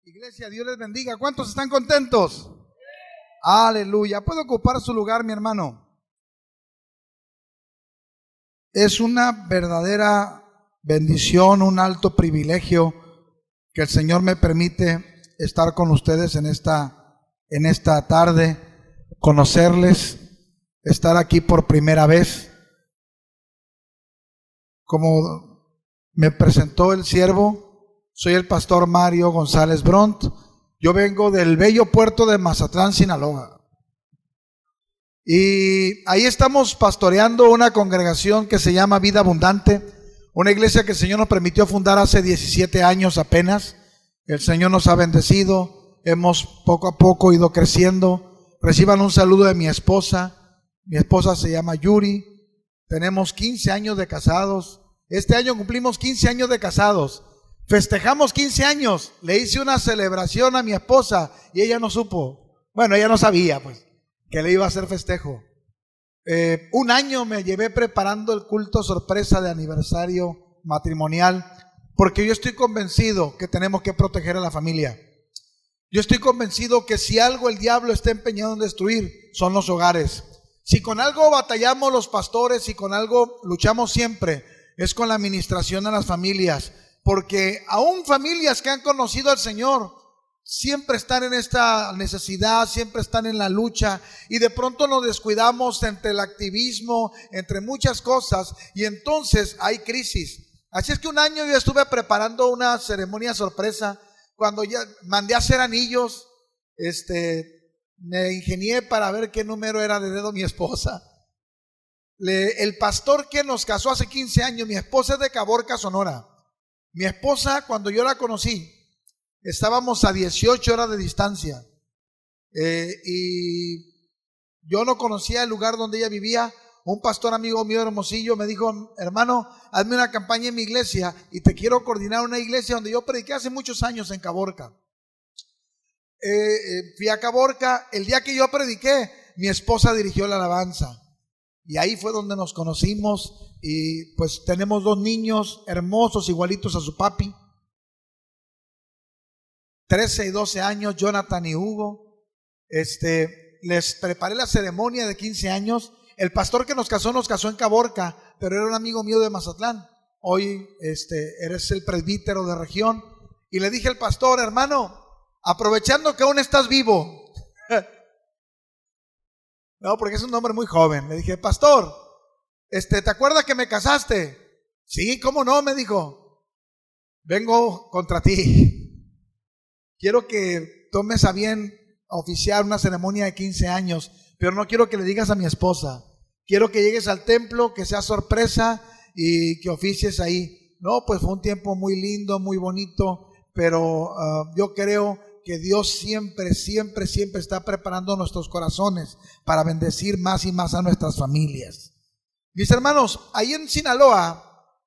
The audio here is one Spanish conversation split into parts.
Iglesia, Dios les bendiga. ¿Cuántos están contentos? Aleluya. ¿Puede ocupar su lugar, mi hermano? Es una verdadera bendición, un alto privilegio que el Señor me permite estar con ustedes en esta tarde, conocerles, estar aquí por primera vez. Como me presentó el siervo, soy el pastor Mario González Bront. Yo vengo del bello puerto de Mazatlán, Sinaloa. Y ahí estamos pastoreando una congregación que se llama Vida Abundante, una iglesia que el Señor nos permitió fundar hace 17 años apenas. El Señor nos ha bendecido, hemos poco a poco ido creciendo. Reciban un saludo de mi esposa. Mi esposa se llama Yuri. Tenemos 15 años de casados. Este año cumplimos 15 años de casados. Festejamos 15 años. Le hice una celebración a mi esposa y ella no supo. Bueno, ella no sabía pues que le iba a hacer festejo. Un año me llevé preparando el culto sorpresa de aniversario matrimonial, porque yo estoy convencido que tenemos que proteger a la familia. Yo estoy convencido que si algo el diablo está empeñado en destruir, son los hogares. Si con algo batallamos los pastores, si con algo luchamos siempre, es con la administración a las familias. Porque aún familias que han conocido al Señor siempre están en esta necesidad, siempre están en la lucha, y de pronto nos descuidamos entre el activismo, entre muchas cosas, y entonces hay crisis. Así es que un año yo estuve preparando una ceremonia sorpresa. Cuando ya mandé a hacer anillos, me ingenié para ver qué número era de dedo mi esposa. El pastor que nos casó hace 15 años, mi esposa es de Caborca, Sonora. Mi esposa, cuando yo la conocí, estábamos a 18 horas de distancia, y yo no conocía el lugar donde ella vivía. Un pastor amigo mío de Hermosillo me dijo: hermano, hazme una campaña en mi iglesia y te quiero coordinar una iglesia donde yo prediqué hace muchos años, en Caborca. Fui a Caborca. El día que yo prediqué, mi esposa dirigió la alabanza. Y ahí fue donde nos conocimos, y pues tenemos 2 niños hermosos, igualitos a su papi, 13 y 12 años, Jonathan y Hugo. Les preparé la ceremonia de 15 años. El pastor que nos casó en Caborca, pero era un amigo mío de Mazatlán. Hoy eres el presbítero de región. Y le dije al pastor: hermano, aprovechando que aún estás vivo, no, porque es un hombre muy joven. Le dije: pastor, ¿te acuerdas que me casaste? Sí, ¿cómo no? Me dijo: vengo contra ti. Quiero que tomes a bien oficiar una ceremonia de 15 años, pero no quiero que le digas a mi esposa. Quiero que llegues al templo, que sea sorpresa y que oficies ahí. No, pues fue un tiempo muy lindo, muy bonito, pero yo creo que Dios siempre, siempre, siempre está preparando nuestros corazones para bendecir más y más a nuestras familias. Mis hermanos, ahí en Sinaloa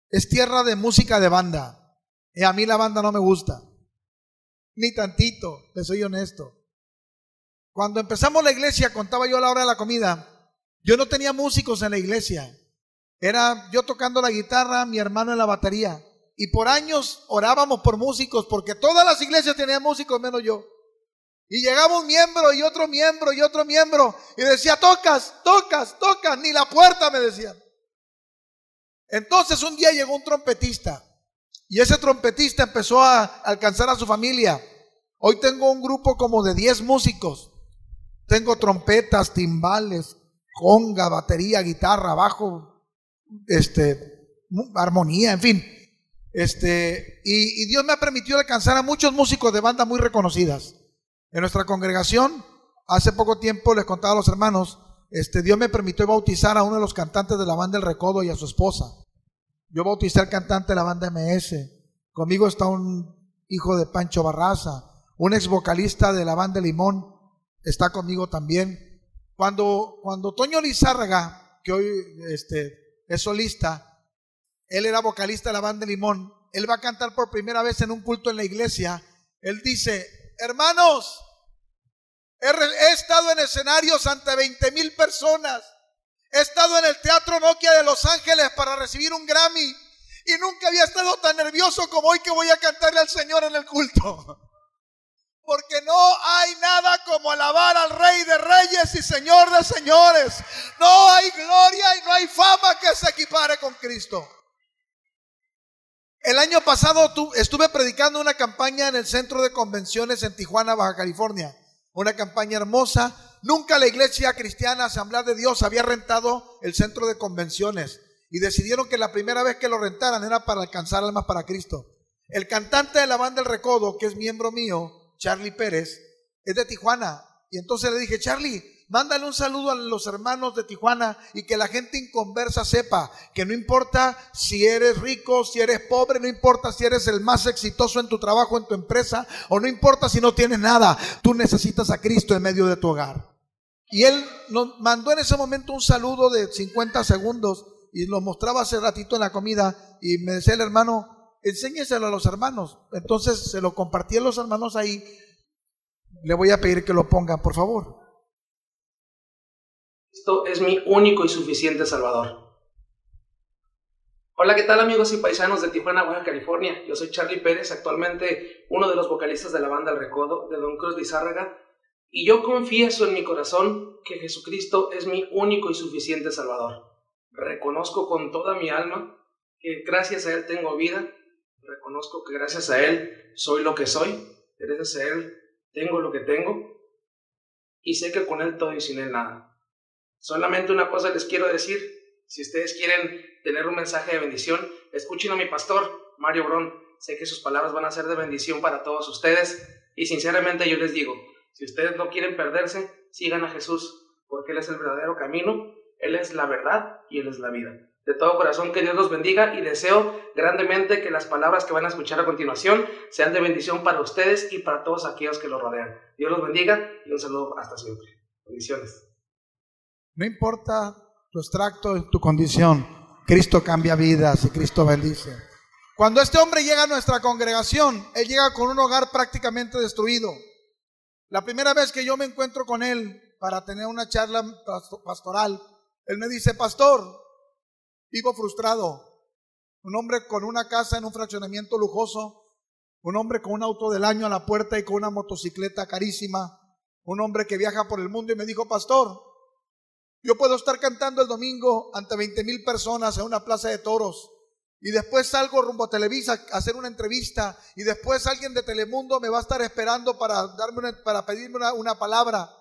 es tierra de música de banda. Y a mí la banda no me gusta, ni tantito, les soy honesto. Cuando empezamos la iglesia, contaba yo a la hora de la comida, yo no tenía músicos en la iglesia. Era yo tocando la guitarra, mi hermano en la batería. Y por años orábamos por músicos, porque todas las iglesias tenían músicos menos yo. Y llegaba un miembro y otro miembro y otro miembro, y decía: tocas, ni la puerta me decían. Entonces un día llegó un trompetista, y ese trompetista empezó a alcanzar a su familia. Hoy tengo un grupo como de 10 músicos. Tengo trompetas, timbales, conga, batería, guitarra, bajo, armonía, en fin. Y Dios me ha permitido alcanzar a muchos músicos de bandas muy reconocidas. En nuestra congregación, hace poco tiempo, les contaba a los hermanos, Dios me permitió bautizar a uno de los cantantes de la banda El Recodo y a su esposa. Yo bauticé al cantante de la banda MS. Conmigo está un hijo de Pancho Barraza, un ex vocalista de la banda Limón, está conmigo también. Cuando Toño Lizárraga, que hoy es solista, él era vocalista de la banda Limón, él va a cantar por primera vez en un culto en la iglesia. Él dice: hermanos, he estado en escenarios ante 20,000 personas. He estado en el Teatro Nokia de Los Ángeles para recibir un Grammy, y nunca había estado tan nervioso como hoy que voy a cantarle al Señor en el culto. No hay nada como alabar al Rey de Reyes y Señor de Señores. No hay gloria y no hay fama que se equipare con Cristo. El año pasado estuve predicando una campaña en el centro de convenciones en Tijuana, Baja California. Una campaña hermosa. Nunca la iglesia cristiana Asamblea de Dios había rentado el centro de convenciones. Y decidieron que la primera vez que lo rentaran era para alcanzar almas para Cristo. El cantante de la banda El Recodo, que es miembro mío, Charlie Pérez, es de Tijuana. Y entonces le dije, Charlie, mándale un saludo a los hermanos de Tijuana y que la gente inconversa sepa que no importa si eres rico, si eres pobre, no importa si eres el más exitoso en tu trabajo, en tu empresa, o no importa si no tienes nada, tú necesitas a Cristo en medio de tu hogar. Y él nos mandó en ese momento un saludo de 50 segundos y lo mostraba hace ratito en la comida y me decía el hermano, enséñeselo a los hermanos. Entonces se lo compartí a los hermanos ahí. Le voy a pedir que lo pongan, por favor. Cristo es mi único y suficiente Salvador. Hola, ¿qué tal amigos y paisanos de Tijuana, Baja California? Yo soy Charlie Pérez, actualmente uno de los vocalistas de la banda El Recodo, de Don Cruz Lizárraga, y yo confieso en mi corazón que Jesucristo es mi único y suficiente Salvador. Reconozco con toda mi alma que gracias a Él tengo vida, reconozco que gracias a Él soy lo que soy, gracias a Él tengo lo que tengo, y sé que con Él todo y sin Él nada. Solamente una cosa les quiero decir: si ustedes quieren tener un mensaje de bendición, escuchen a mi pastor, Mario Bron. Sé que sus palabras van a ser de bendición para todos ustedes, y sinceramente yo les digo, si ustedes no quieren perderse, sigan a Jesús, porque Él es el verdadero camino, Él es la verdad y Él es la vida. De todo corazón que Dios los bendiga, y deseo grandemente que las palabras que van a escuchar a continuación sean de bendición para ustedes y para todos aquellos que los rodean. Dios los bendiga y un saludo hasta siempre. Bendiciones. No importa tu extracto, tu condición, Cristo cambia vidas y Cristo bendice. Cuando este hombre llega a nuestra congregación, él llega con un hogar prácticamente destruido. La primera vez que yo me encuentro con él para tener una charla pastoral, él me dice, pastor, vivo frustrado. Un hombre con una casa en un fraccionamiento lujoso, un hombre con un auto del año a la puerta y con una motocicleta carísima, un hombre que viaja por el mundo, y me dijo, pastor, yo puedo estar cantando el domingo ante 20,000 personas en una plaza de toros, y después salgo rumbo a Televisa a hacer una entrevista, y después alguien de Telemundo me va a estar esperando para pedirme una palabra,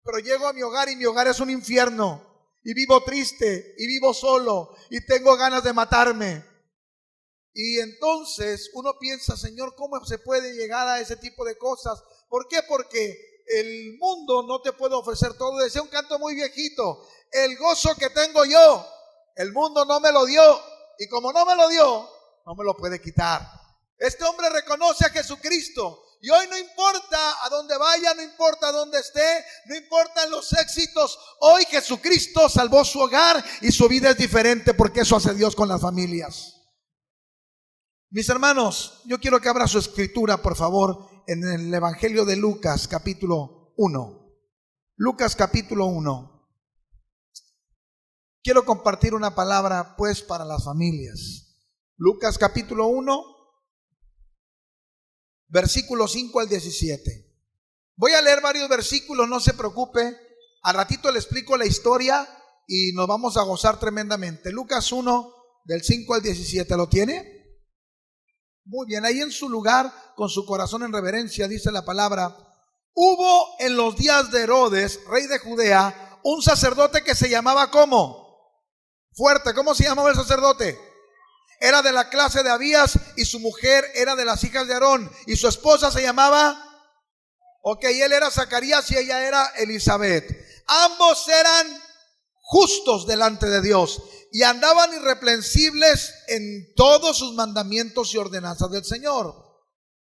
pero llego a mi hogar y mi hogar es un infierno, y vivo triste, y vivo solo, y tengo ganas de matarme. Y entonces uno piensa, Señor, ¿cómo se puede llegar a ese tipo de cosas? ¿Por qué? Porque el mundo no te puede ofrecer todo. Decía un canto muy viejito, el gozo que tengo yo, el mundo no me lo dio, y como no me lo dio, no me lo puede quitar. Este hombre reconoce a Jesucristo, y hoy no importa a dónde vaya, no importa dónde esté, no importan los éxitos, hoy Jesucristo salvó su hogar y su vida es diferente, porque eso hace Dios con las familias. Mis hermanos, yo quiero que abra su escritura, por favor, en el Evangelio de Lucas, capítulo 1. Lucas, capítulo 1. Quiero compartir una palabra, pues, para las familias. Lucas, capítulo 1, versículo 5 al 17. Voy a leer varios versículos, no se preocupe. Al ratito le explico la historia y nos vamos a gozar tremendamente. Lucas 1, del 5 al 17. ¿Lo tiene? Muy bien, ahí en su lugar, con su corazón en reverencia, dice la palabra: hubo en los días de Herodes, rey de Judea, un sacerdote que se llamaba, ¿cómo? Fuerte, ¿cómo se llamaba el sacerdote? Era de la clase de Abías, y su mujer era de las hijas de Aarón, y su esposa se llamaba, él era Zacarías y ella era Elizabeth. Ambos eran justos delante de Dios y andaban irreprensibles en todos sus mandamientos y ordenanzas del Señor,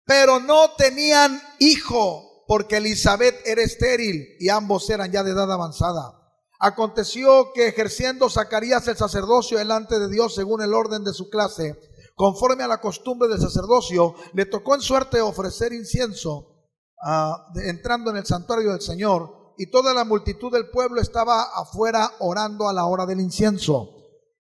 pero no tenían hijo, porque Elizabeth era estéril y ambos eran ya de edad avanzada. Aconteció que, ejerciendo Zacarías el sacerdocio delante de Dios según el orden de su clase, conforme a la costumbre del sacerdocio, le tocó en suerte ofrecer incienso entrando en el santuario del Señor, y toda la multitud del pueblo estaba afuera orando a la hora del incienso.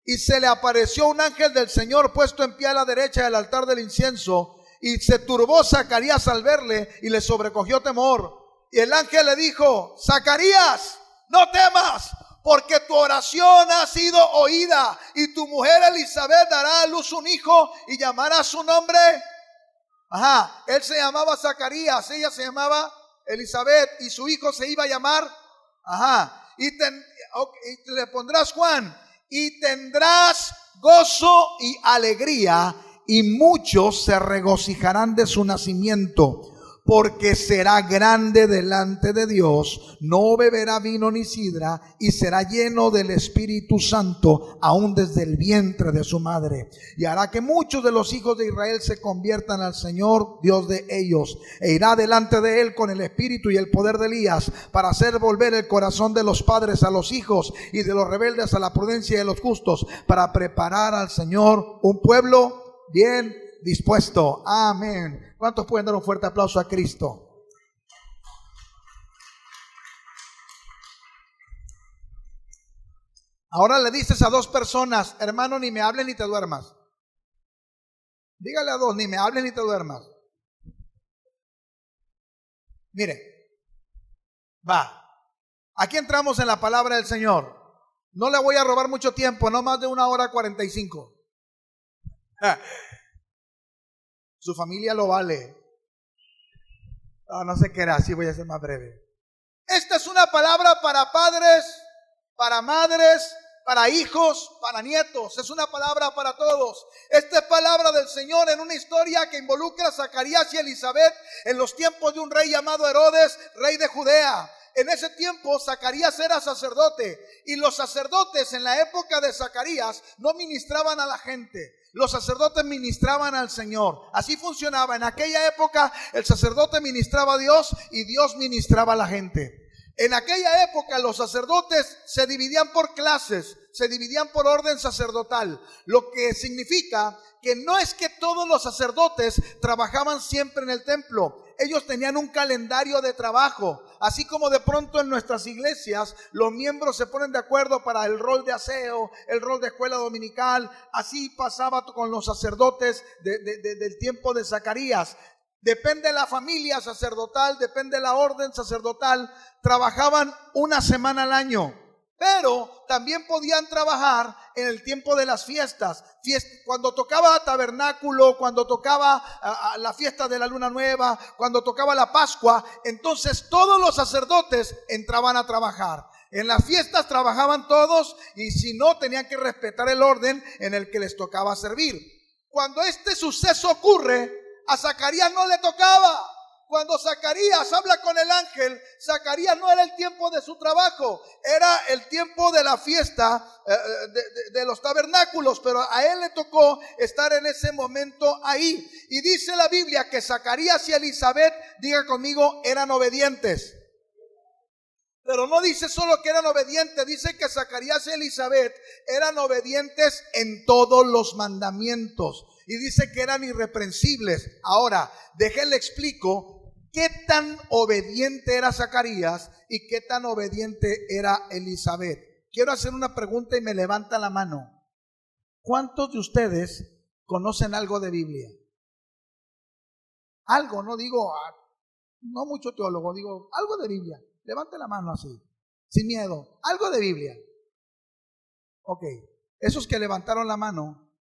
Y se le apareció un ángel del Señor puesto en pie a la derecha del altar del incienso, y se turbó Zacarías al verle y le sobrecogió temor. Y el ángel le dijo: Zacarías, no temas, porque tu oración ha sido oída, y tu mujer Elizabeth dará a luz un hijo y llamará su nombre. Él se llamaba Zacarías, ella se llamaba Elizabeth, y su hijo se iba a llamar, y le pondrás Juan, y tendrás gozo y alegría, y muchos se regocijarán de su nacimiento, porque será grande delante de Dios, no beberá vino ni sidra, y será lleno del Espíritu Santo, aún desde el vientre de su madre. Y hará que muchos de los hijos de Israel se conviertan al Señor, Dios de ellos, e irá delante de él con el espíritu y el poder de Elías, para hacer volver el corazón de los padres a los hijos, y de los rebeldes a la prudencia de los justos, para preparar al Señor un pueblo bien dispuesto. Amén. ¿Cuántos pueden dar un fuerte aplauso a Cristo? Ahora le dices a dos personas: hermano, ni me hables ni te duermas. Dígale a dos: ni me hables ni te duermas. Mire, aquí entramos en la palabra del Señor. No le voy a robar mucho tiempo, no más de 1:45. Su familia lo vale. No se queda así, voy a ser más breve. Esta es una palabra para padres, para madres, para hijos, para nietos. Es una palabra para todos. Esta es palabra del Señor en una historia que involucra a Zacarías y Elizabeth en los tiempos de un rey llamado Herodes, rey de Judea. En ese tiempo Zacarías era sacerdote, y los sacerdotes en la época de Zacarías no ministraban a la gente. Los sacerdotes ministraban al Señor. Así funcionaba. En aquella época el sacerdote ministraba a Dios y Dios ministraba a la gente. En aquella época los sacerdotes se dividían por clases, se dividían por orden sacerdotal, lo que significa que no es que todos los sacerdotes trabajaban siempre en el templo. Ellos tenían un calendario de trabajo, así como de pronto en nuestras iglesias los miembros se ponen de acuerdo para el rol de aseo, el rol de escuela dominical. Así pasaba con los sacerdotes del tiempo de Zacarías. Depende de la familia sacerdotal, depende de la orden sacerdotal, trabajaban una semana al año. Pero también podían trabajar en el tiempo de las fiestas. Cuando tocaba tabernáculo, cuando tocaba la fiesta de la luna nueva, cuando tocaba la Pascua, entonces todos los sacerdotes entraban a trabajar. En las fiestas trabajaban todos, y si no, tenían que respetar el orden en el que les tocaba servir. Cuando este suceso ocurre, a Zacarías no le tocaba. Cuando Zacarías habla con el ángel, Zacarías no era el tiempo de su trabajo, era el tiempo de la fiesta de los tabernáculos, pero a él le tocó estar en ese momento ahí. Y dice la Biblia que Zacarías y Elizabeth, diga conmigo, eran obedientes. Pero no dice solo que eran obedientes, dice que Zacarías y Elizabeth eran obedientes en todos los mandamientos. Y dice que eran irreprensibles. Ahora, déjenle explico qué tan obediente era Zacarías y qué tan obediente era Elizabeth. Quiero hacer una pregunta y me levanta la mano. ¿Cuántos de ustedes conocen algo de Biblia? Algo, no digo, no mucho teólogo, digo algo de Biblia. Levante la mano así, sin miedo. Algo de Biblia. Ok, esos que levantaron la mano,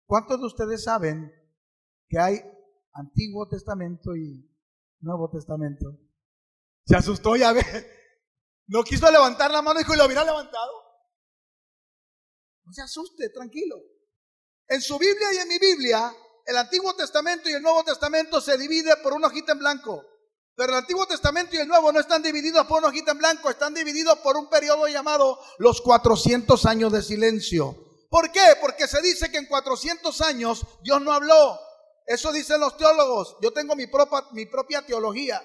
¿cuántos de ustedes saben que hay Antiguo Testamento y Nuevo Testamento? Se asustó, ya ve. No quiso levantar la mano y dijo, lo hubiera levantado. No se asuste, tranquilo. En su Biblia y en mi Biblia, el Antiguo Testamento y el Nuevo Testamento se divide por una hojita en blanco. Pero el Antiguo Testamento y el Nuevo no están divididos por una hojita en blanco, están divididos por un periodo llamado los 400 años de silencio. ¿Por qué? Porque se dice que en 400 años Dios no habló. Eso dicen los teólogos. Yo tengo mi propia teología.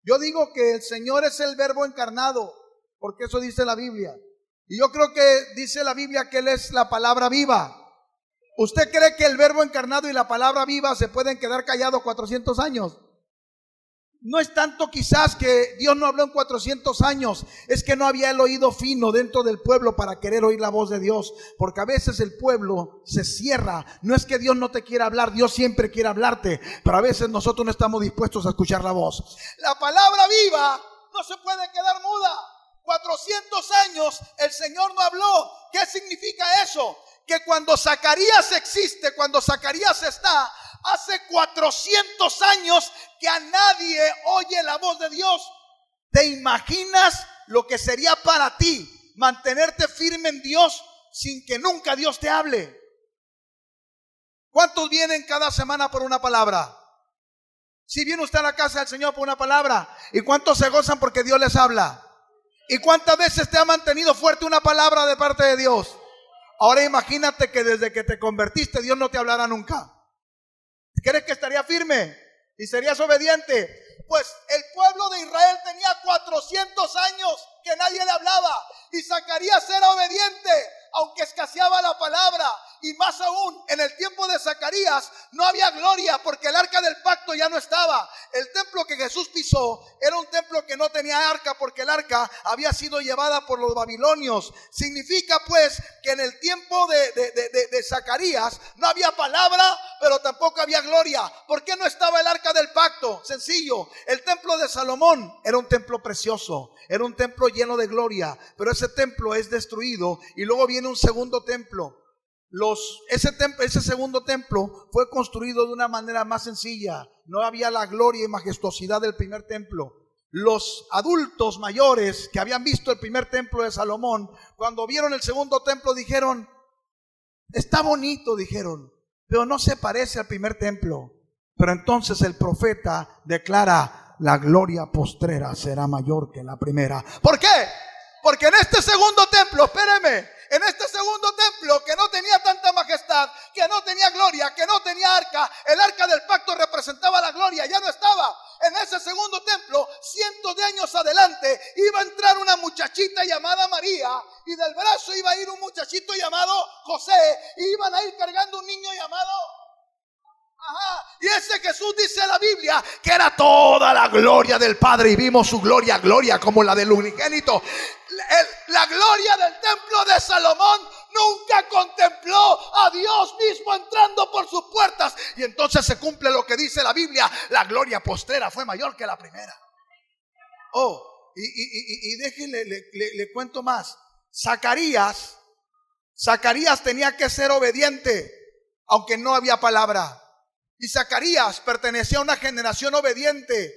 Yo digo que el Señor es el Verbo encarnado, porque eso dice la Biblia. Y yo creo que dice la Biblia que Él es la palabra viva. ¿Usted cree que el Verbo encarnado y la palabra viva se pueden quedar callados 400 años? No es tanto quizás que Dios no habló en 400 años, es que no había el oído fino dentro del pueblo para querer oír la voz de Dios, porque a veces el pueblo se cierra. No es que Dios no te quiera hablar, Dios siempre quiere hablarte, pero a veces nosotros no estamos dispuestos a escuchar la voz. La palabra viva no se puede quedar muda. 400 años el Señor no habló. ¿Qué significa eso? Que cuando Zacarías existe, cuando Zacarías está, hace 400 años que a nadie oye la voz de Dios. ¿Te imaginas lo que sería para ti mantenerte firme en Dios sin que nunca Dios te hable? ¿Cuántos vienen cada semana por una palabra? Si viene usted a la casa del Señor por una palabra, ¿y cuántos se gozan porque Dios les habla? ¿Y cuántas veces te ha mantenido fuerte una palabra de parte de Dios? Ahora imagínate que desde que te convertiste Dios no te hablará nunca. ¿Crees que estaría firme y serías obediente? Pues el pueblo de Israel tenía 400 años que nadie le hablaba, y Zacarías era obediente aunque escaseaba la palabra. Y más aún, en el tiempo de Zacarías no había gloria porque el arca del pacto ya no estaba. El templo que Jesús pisó era un templo que no tenía arca porque el arca había sido llevada por los babilonios. Significa pues que en el tiempo de Zacarías no había palabra, pero tampoco había gloria. ¿Por qué no estaba el arca del pacto? Sencillo, el templo de Salomón era un templo precioso, era un templo lleno de gloria, pero ese templo es destruido y luego viene un segundo templo. Ese segundo templo fue construido de una manera más sencilla. No había la gloria y majestuosidad del primer templo. Los adultos mayores que habían visto el primer templo de Salomón, cuando vieron el segundo templo dijeron: está bonito, dijeron, pero no se parece al primer templo. Pero entonces el profeta declara: la gloria postrera será mayor que la primera. ¿Por qué? Porque en este segundo templo, espéreme, en este segundo templo que no tenía tanta majestad, que no tenía gloria, que no tenía arca, el arca del pacto representaba la gloria, ya no estaba. En ese segundo templo, cientos de años adelante, iba a entrar una muchachita llamada María, y del brazo iba a ir un muchachito llamado José, y iban a ir cargando un niño llamado... Y ese Jesús, dice la Biblia, que era toda la gloria del Padre, y vimos su gloria, gloria como la del unigénito. La gloria del templo de Salomón nunca contempló a Dios mismo entrando por sus puertas. Y entonces se cumple lo que dice la Biblia: la gloria postrera fue mayor que la primera. Y déjenle, le cuento más. Zacarías tenía que ser obediente, aunque no había palabra. Y Zacarías pertenecía a una generación obediente,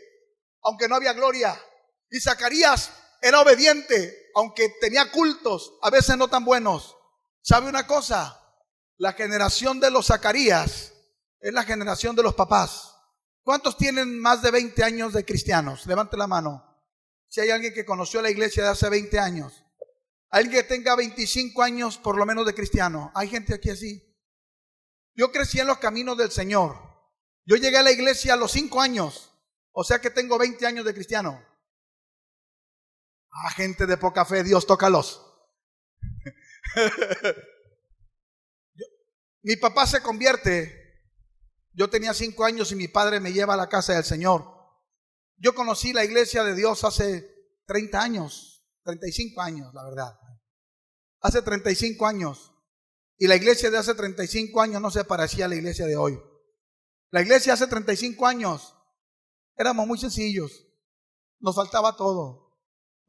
aunque no había gloria. Y Zacarías era obediente, aunque tenía cultos, a veces no tan buenos. ¿Sabe una cosa? La generación de los Zacarías es la generación de los papás. ¿Cuántos tienen más de 20 años de cristianos? Levante la mano. Si hay alguien que conoció la iglesia de hace 20 años. Alguien que tenga 25 años por lo menos de cristiano. ¿Hay gente aquí así? Yo crecí en los caminos del Señor. Yo llegué a la iglesia a los 5 años. O sea que tengo 20 años de cristiano. Gente de poca fe, Dios, tócalos. Mi papá se convierte. Yo tenía 5 años y mi padre me lleva a la casa del Señor. Yo conocí la iglesia de Dios hace 30 años, 35 años, la verdad. Hace 35 años. Y la iglesia de hace 35 años no se parecía a la iglesia de hoy. La iglesia hace 35 años éramos muy sencillos. Nos faltaba todo.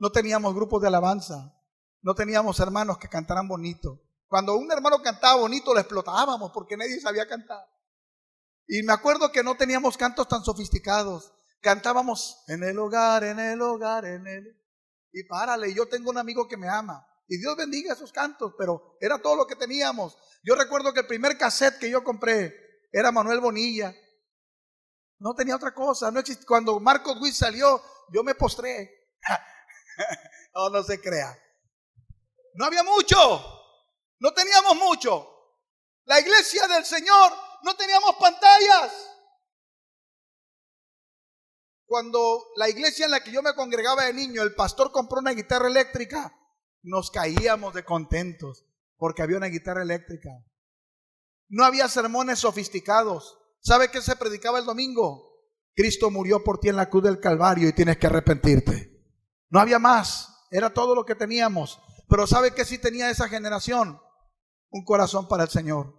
No teníamos grupos de alabanza. No teníamos hermanos que cantaran bonito. Cuando un hermano cantaba bonito lo explotábamos porque nadie sabía cantar. Y me acuerdo que no teníamos cantos tan sofisticados. Cantábamos en el hogar, en el hogar, en el... Y párale, yo tengo un amigo que me ama. Y Dios bendiga esos cantos, pero era todo lo que teníamos. Yo recuerdo que el primer cassette que yo compré era Manuel Bonilla. No tenía otra cosa. No existía. Cuando Marcos Witt salió, yo me postré. No se crea. No había mucho. No teníamos mucho. La iglesia del Señor no teníamos pantallas. Cuando la iglesia en la que yo me congregaba de niño, el pastor compró una guitarra eléctrica, nos caíamos de contentos porque había una guitarra eléctrica. No había sermones sofisticados. ¿Sabe qué se predicaba el domingo? Cristo murió por ti en la cruz del Calvario y tienes que arrepentirte. No había más, era todo lo que teníamos. Pero ¿sabe qué sí tenía esa generación? Un corazón para el Señor.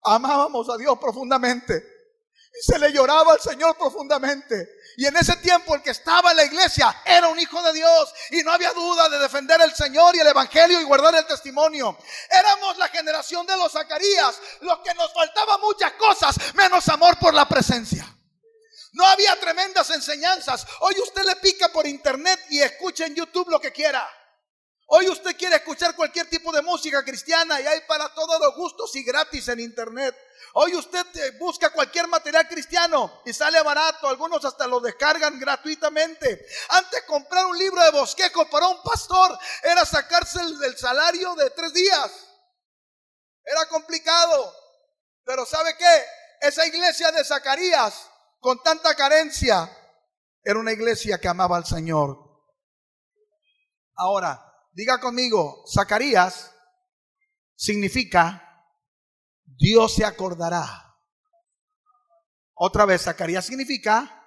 Amábamos a Dios profundamente y se le lloraba al Señor profundamente. Y en ese tiempo el que estaba en la iglesia era un hijo de Dios y no había duda de defender el Señor y el evangelio y guardar el testimonio. Éramos la generación de los Zacarías, los que nos faltaba muchas cosas menos amor por la presencia. No había tremendas enseñanzas. Hoy usted le pica por internet y escucha en YouTube lo que quiera. Hoy usted quiere escuchar cualquier tipo de música cristiana y hay para todos los gustos y gratis en internet. Hoy usted busca cualquier material cristiano y sale barato. Algunos hasta lo descargan gratuitamente. Antes comprar un libro de bosquejo para un pastor era sacarse el salario de 3 días. Era complicado. Pero ¿sabe qué? Esa iglesia de Zacarías, con tanta carencia, era una iglesia que amaba al Señor. Ahora, diga conmigo, Zacarías significa Dios se acordará. Otra vez, Zacarías significa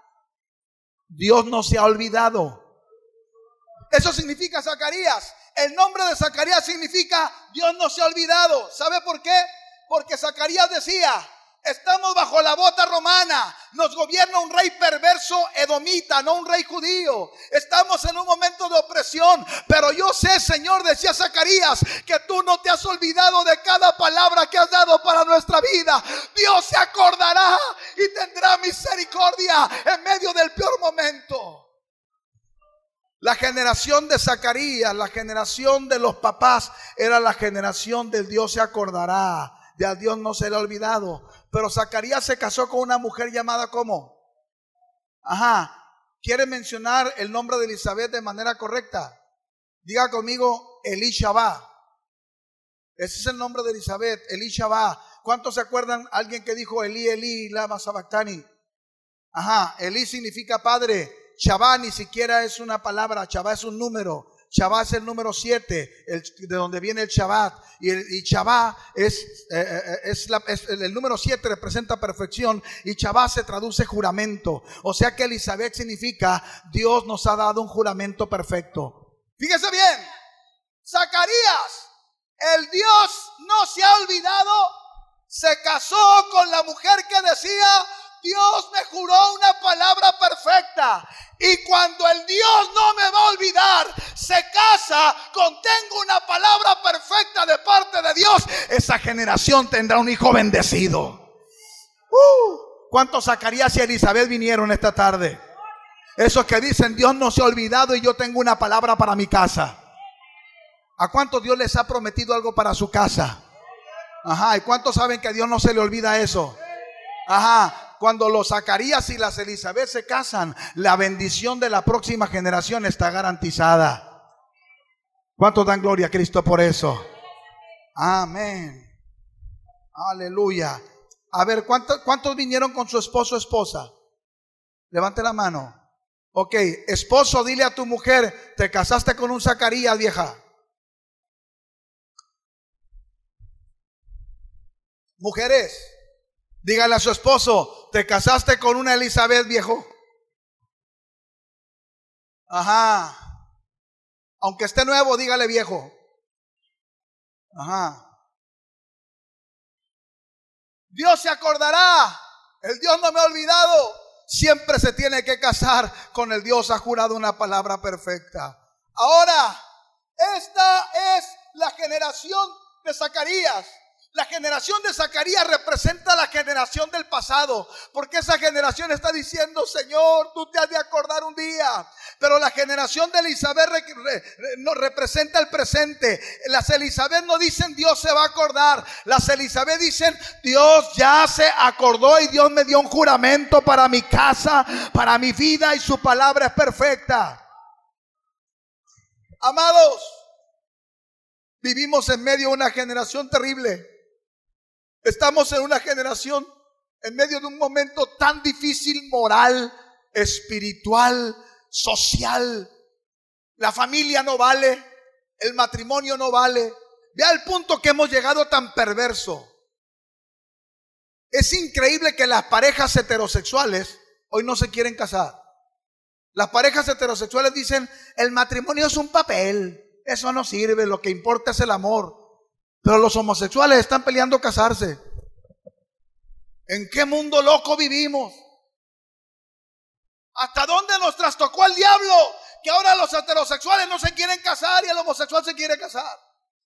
Dios no se ha olvidado. Eso significa Zacarías. El nombre de Zacarías significa Dios no se ha olvidado. ¿Sabe por qué? Porque Zacarías decía: estamos bajo la bota romana, nos gobierna un rey perverso edomita, no un rey judío. Estamos en un momento de opresión, pero yo sé, Señor, decía Zacarías, que tú no te has olvidado de cada palabra que has dado para nuestra vida. Dios se acordará y tendrá misericordia en medio del peor momento. La generación de Zacarías, la generación de los papás, era la generación del Dios se acordará. De a Dios no se le ha olvidado. Pero Zacarías se casó con una mujer llamada ¿cómo? ¿Quiere mencionar el nombre de Elizabeth de manera correcta? Diga conmigo, Elishaba. Ese es el nombre de Elizabeth, Elishaba. ¿Cuántos se acuerdan alguien que dijo Eli, Eli, lama sabactani? Eli significa padre. Shabá ni siquiera es una palabra, Shabá es un número. Shabbat es el número 7, de donde viene el Shabbat. Y Shabbat es el número 7, representa perfección. Y Shabbat se traduce juramento. O sea que Elizabeth significa Dios nos ha dado un juramento perfecto. Fíjese bien, Zacarías, el Dios no se ha olvidado, se casó con la mujer que decía: Dios me juró una palabra perfecta. Y cuando el Dios no me va a olvidar, se casa con tengo una palabra perfecta de parte de Dios, esa generación tendrá un hijo bendecido. ¿Cuántos Zacarías y Elizabeth vinieron esta tarde? Esos que dicen Dios no se ha olvidado y yo tengo una palabra para mi casa. ¿A cuántos Dios les ha prometido algo para su casa? ¿Y cuántos saben que a Dios no se le olvida eso? Cuando los Zacarías y las Elizabeth se casan, la bendición de la próxima generación está garantizada. ¿Cuántos dan gloria a Cristo por eso? Amén. Aleluya. A ver, ¿cuántos vinieron con su esposo o esposa? Levante la mano. Ok, esposo, dile a tu mujer: te casaste con un Zacarías, vieja. Mujeres, dígale a su esposo: te casaste con una Elizabeth, viejo. Aunque esté nuevo, dígale viejo. Dios se acordará. El Dios no me ha olvidado. Siempre se tiene que casar con el Dios ha jurado una palabra perfecta. Ahora, esta es la generación de Zacarías. La generación de Zacarías representa la generación del pasado, porque esa generación está diciendo: Señor, tú te has de acordar un día. Pero la generación de Elizabeth no representa el presente. Las Elizabeth no dicen Dios se va a acordar. Las Elizabeth dicen Dios ya se acordó y Dios me dio un juramento para mi casa, para mi vida, y su palabra es perfecta. Amados, vivimos en medio de una generación terrible. Estamos en una generación en medio de un momento tan difícil, moral, espiritual, social. La familia no vale, el matrimonio no vale. Vea el punto que hemos llegado tan perverso. Es increíble que las parejas heterosexuales hoy no se quieren casar. Las parejas heterosexuales dicen, el matrimonio es un papel, eso no sirve, lo que importa es el amor. Pero los homosexuales están peleando casarse. ¿En qué mundo loco vivimos? ¿Hasta dónde nos trastocó el diablo? Que ahora los heterosexuales no se quieren casar y el homosexual se quiere casar.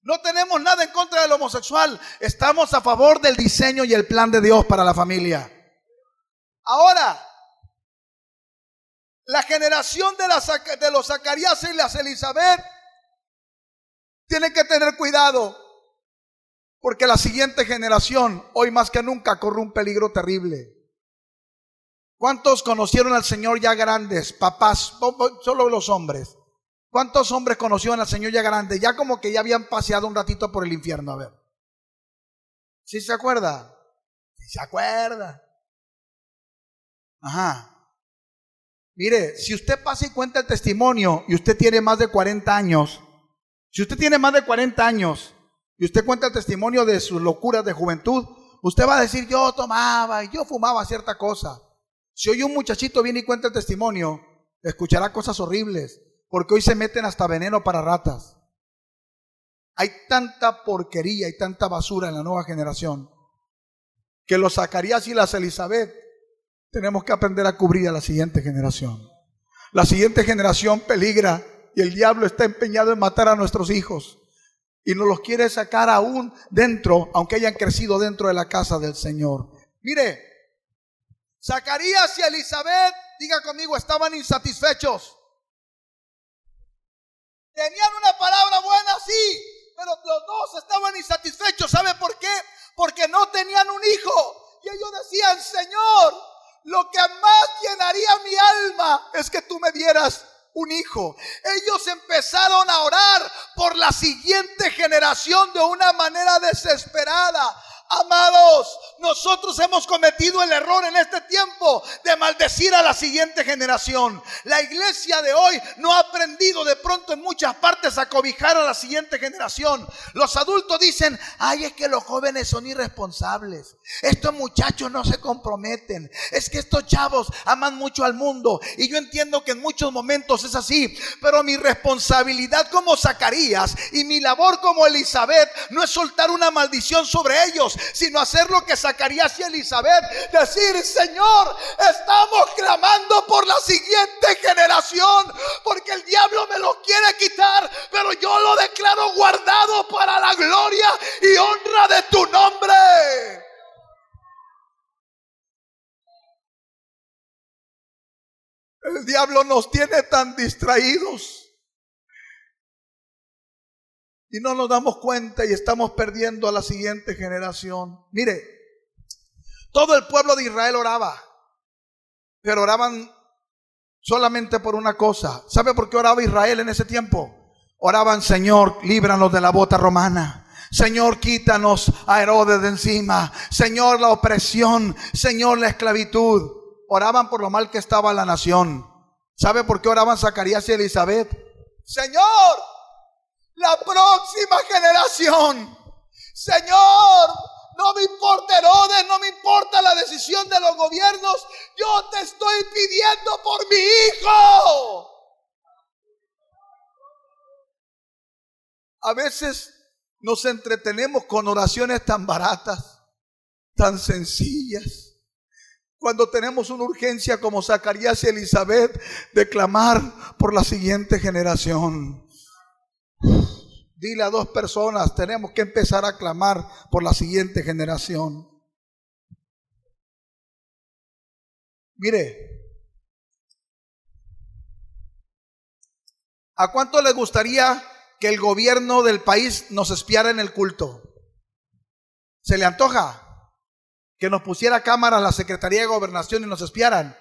No tenemos nada en contra del homosexual. Estamos a favor del diseño y el plan de Dios para la familia. Ahora, la generación de los Zacarías y las Elizabeth tiene que tener cuidado, porque la siguiente generación, hoy más que nunca, corre un peligro terrible. ¿Cuántos conocieron al Señor ya grandes? Papás, solo los hombres. ¿Cuántos hombres conocieron al Señor ya grandes? Ya como que ya habían paseado un ratito por el infierno. A ver, ¿sí se acuerda? ¿Sí se acuerda? Ajá. Mire, si usted pasa y cuenta el testimonio y usted tiene más de 40 años, si usted tiene más de 40 años y usted cuenta el testimonio de sus locuras de juventud, usted va a decir, yo tomaba, yo fumaba cierta cosa. Si hoy un muchachito viene y cuenta el testimonio, escuchará cosas horribles, porque hoy se meten hasta veneno para ratas. Hay tanta porquería y tanta basura en la nueva generación, que los Zacarías y las Elizabeth tenemos que aprender a cubrir a la siguiente generación. La siguiente generación peligra y el diablo está empeñado en matar a nuestros hijos y nos los quiere sacar aún dentro, aunque hayan crecido dentro de la casa del Señor. Mire, Zacarías y Elizabeth, diga conmigo, estaban insatisfechos. Tenían una palabra buena, sí, pero los dos estaban insatisfechos. ¿Sabe por qué? Porque no tenían un hijo. Y ellos decían, Señor, lo que más llenaría mi alma es que tú me dieras un hijo. Ellos empezaron a orar por la siguiente generación de una manera desesperada. Amados, nosotros hemos cometido el error en este tiempo de maldecir a la siguiente generación. La iglesia de hoy no ha aprendido de pronto en muchas partes a cobijar a la siguiente generación. Los adultos dicen, ay, es que los jóvenes son irresponsables, estos muchachos no se comprometen, es que estos chavos aman mucho al mundo. Y yo entiendo que en muchos momentos es así, pero mi responsabilidad como Zacarías y mi labor como Elizabeth no es soltar una maldición sobre ellos, sino hacer lo que Zacarías y Elizabeth, decir, Señor, estamos clamando por la siguiente generación, porque el diablo me lo quiere quitar, pero yo lo declaro guardado para la gloria y honra de tu nombre. El diablo nos tiene tan distraídos y no nos damos cuenta y estamos perdiendo a la siguiente generación. Mire, todo el pueblo de Israel oraba, pero oraban solamente por una cosa. ¿Sabe por qué oraba Israel en ese tiempo? Oraban, Señor, líbranos de la bota romana. Señor, quítanos a Herodes de encima. Señor, la opresión. Señor, la esclavitud. Oraban por lo mal que estaba la nación. ¿Sabe por qué oraban Zacarías y Elizabeth? Señor, la próxima generación. Señor, no me importa Herodes, no me importa la decisión de los gobiernos. Yo te estoy pidiendo por mi hijo. A veces nos entretenemos con oraciones tan baratas, tan sencillas, cuando tenemos una urgencia como Zacarías y Elizabeth de clamar por la siguiente generación. Dile a dos personas, tenemos que empezar a clamar por la siguiente generación. Mire, ¿a cuánto les gustaría que el gobierno del país nos espiara en el culto? ¿Se le antoja que nos pusiera cámara a la Secretaría de Gobernación y nos espiaran?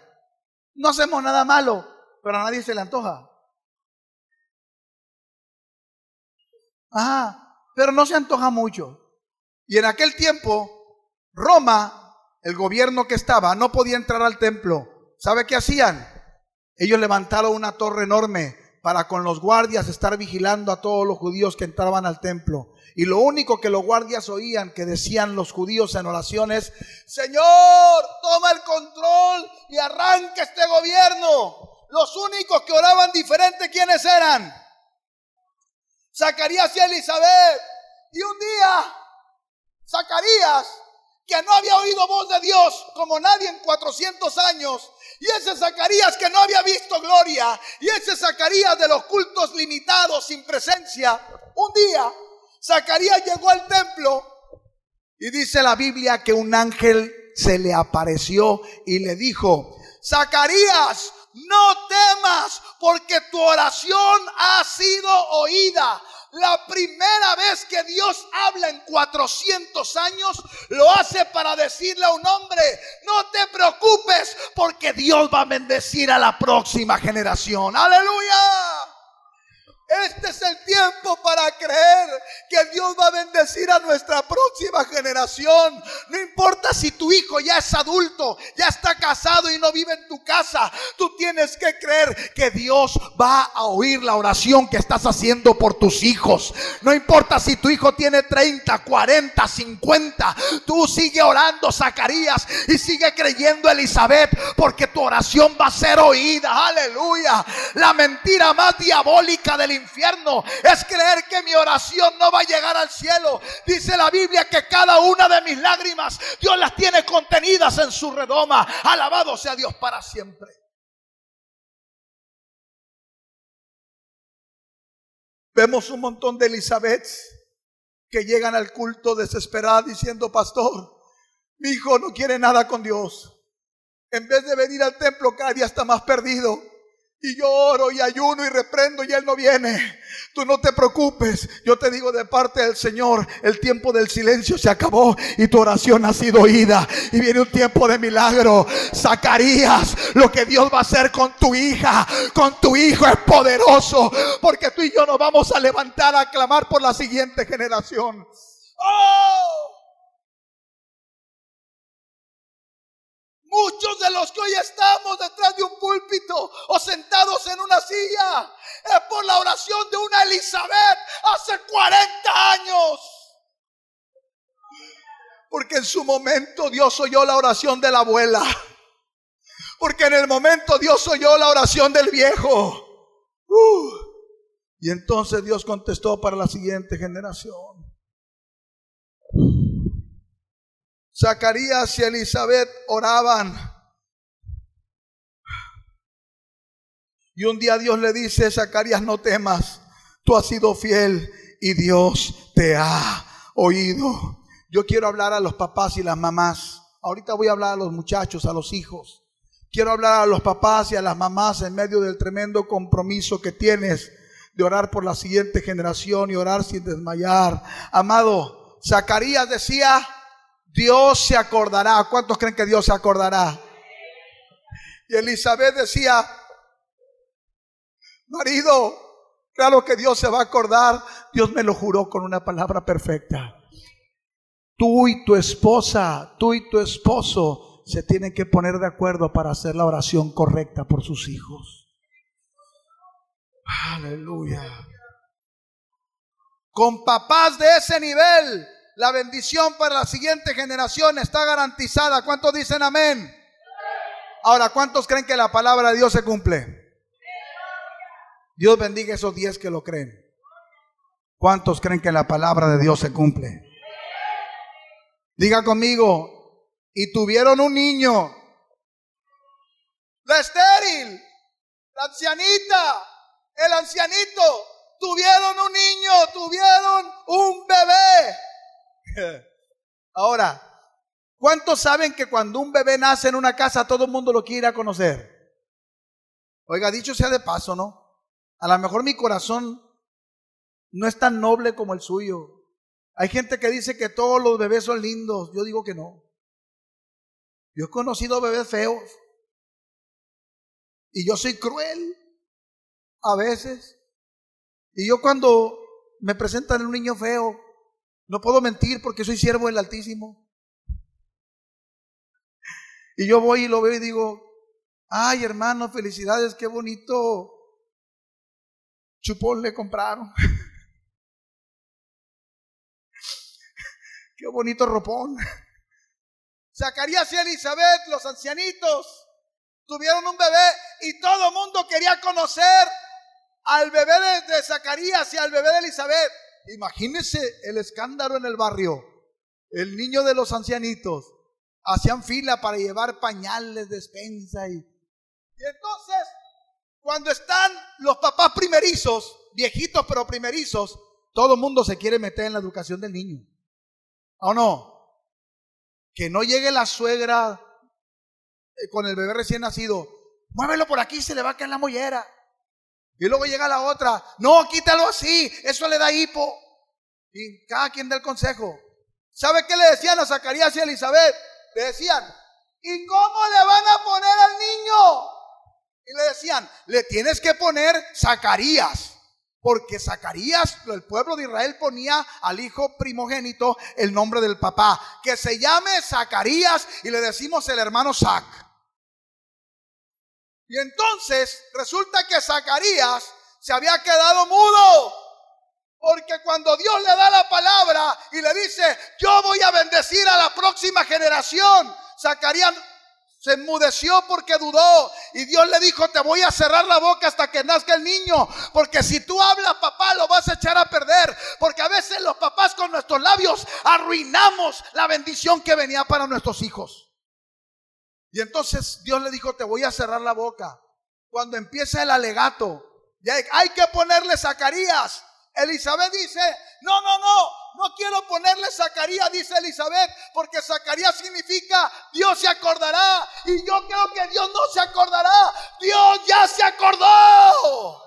No hacemos nada malo, pero a nadie se le antoja. Pero no se antoja mucho. Y en aquel tiempo, Roma, el gobierno que estaba, no podía entrar al templo. ¿Sabe qué hacían? Ellos levantaron una torre enorme para con los guardias estar vigilando a todos los judíos que entraban al templo. Y lo único que los guardias oían que decían los judíos en oraciones: Señor, toma el control y arranca este gobierno. Los únicos que oraban diferente, ¿quiénes eran? Zacarías y Elizabeth. Y un día, Zacarías, que no había oído voz de Dios como nadie en 400 años, y ese Zacarías que no había visto gloria, y ese Zacarías de los cultos limitados, sin presencia, un día Zacarías llegó al templo y dice la Biblia que un ángel se le apareció y le dijo: Zacarías, no temas, porque tu oración ha sido oída. La primera vez que Dios habla en 400 años, lo hace para decirle a un hombre: no te preocupes, porque Dios va a bendecir a la próxima generación. ¡Aleluya! Este es el tiempo para creer que Dios va a bendecir a nuestra próxima generación. No importa si tu hijo ya es adulto, ya está casado y no vive en tu casa. Tú tienes que creer que Dios va a oír la oración que estás haciendo por tus hijos. No importa si tu hijo tiene 30, 40, 50. Tú sigue orando, Zacarías, y sigue creyendo, Elizabeth, porque tu oración va a ser oída. Aleluya. La mentira más diabólica del infierno es creer que mi oración no va a llegar al cielo. Dice la Biblia que cada una de mis lágrimas Dios las tiene contenidas en su redoma. Alabado sea Dios para siempre. Vemos un montón de Elizabeth que llegan al culto desesperadas diciendo: pastor, mi hijo no quiere nada con Dios. En vez de venir al templo, cada día está más perdido. Y yo oro y ayuno y reprendo y él no viene. Tú no te preocupes. Yo te digo de parte del Señor, el tiempo del silencio se acabó y tu oración ha sido oída. Y viene un tiempo de milagro. Zacarías, lo que Dios va a hacer con tu hija, con tu hijo, es poderoso. Porque tú y yo nos vamos a levantar a clamar por la siguiente generación. ¡Oh! Muchos de los que hoy estamos detrás de un púlpito o sentados en una silla es por la oración de una Elizabeth hace 40 años. Porque en su momento Dios oyó la oración de la abuela. Porque en el momento Dios oyó la oración del viejo. Y entonces Dios contestó para la siguiente generación. Zacarías y Elizabeth oraban. Y un día Dios le dice: Zacarías, no temas, tú has sido fiel y Dios te ha oído. Yo quiero hablar a los papás y las mamás. Ahorita voy a hablar a los muchachos, a los hijos. Quiero hablar a los papás y a las mamás en medio del tremendo compromiso que tienes de orar por la siguiente generación y orar sin desmayar. Amado, Zacarías decía: Dios se acordará. ¿Cuántos creen que Dios se acordará? Y Elizabeth decía: marido, claro que Dios se va a acordar. Dios me lo juró con una palabra perfecta. Tú y tu esposa, tú y tu esposo se tienen que poner de acuerdo para hacer la oración correcta por sus hijos. Aleluya. Con papás de ese nivel, la bendición para la siguiente generación está garantizada. ¿Cuántos dicen amén? Ahora, ¿cuántos creen que la palabra de Dios se cumple? Dios bendiga esos 10 que lo creen. ¿Cuántos creen que la palabra de Dios se cumple? Diga conmigo: y tuvieron un niño. La estéril, la ancianita, el ancianito, tuvieron un niño, tuvieron un bebé. Ahora, ¿cuántos saben que cuando un bebé nace en una casa todo el mundo lo quiere ir a conocer? Oiga, dicho sea de paso, ¿no? A lo mejor mi corazón no es tan noble como el suyo. Hay gente que dice que todos los bebés son lindos. Yo digo que no. Yo he conocido bebés feos. Y yo soy cruel a veces. Y yo cuando me presentan un niño feo, no puedo mentir porque soy siervo del Altísimo. Y yo voy y lo veo y digo: ay, hermano, felicidades, qué bonito. chupón le compraron. Qué bonito ropón. Zacarías y Elizabeth, los ancianitos, tuvieron un bebé y todo el mundo quería conocer al bebé de Zacarías y al bebé de Elizabeth. Imagínense el escándalo en el barrio. El niño de los ancianitos. Hacían fila para llevar pañales, despensa. Y entonces, cuando están los papás primerizos, viejitos pero primerizos, todo el mundo se quiere meter en la educación del niño. ¿O no? Que no llegue la suegra con el bebé recién nacido. Muévelo por aquí, se le va a caer la mollera. Y luego llega la otra. No, quítalo así, eso le da hipo. Y cada quien da el consejo. ¿Sabe qué le decían a Zacarías y a Elizabeth? Le decían, ¿y cómo le van a poner al niño? Y le decían, le tienes que poner Zacarías. Porque Zacarías, el pueblo de Israel ponía al hijo primogénito el nombre del papá. Que se llame Zacarías y le decimos el hermano Zac. Y entonces resulta que Zacarías se había quedado mudo. Porque cuando Dios le da la palabra y le dice, yo voy a bendecir a la próxima generación, Zacarías se enmudeció porque dudó. Y Dios le dijo, te voy a cerrar la boca hasta que nazca el niño. Porque si tú hablas, papá, lo vas a echar a perder. Porque a veces los papás con nuestros labios arruinamos la bendición que venía para nuestros hijos. Y entonces Dios le dijo, te voy a cerrar la boca. Cuando empieza el alegato, ya hay que ponerle Zacarías. Elizabeth dice, no quiero ponerle Zacarías, dice Elizabeth, porque Zacarías significa Dios se acordará. Y yo creo que Dios no se acordará, Dios ya se acordó.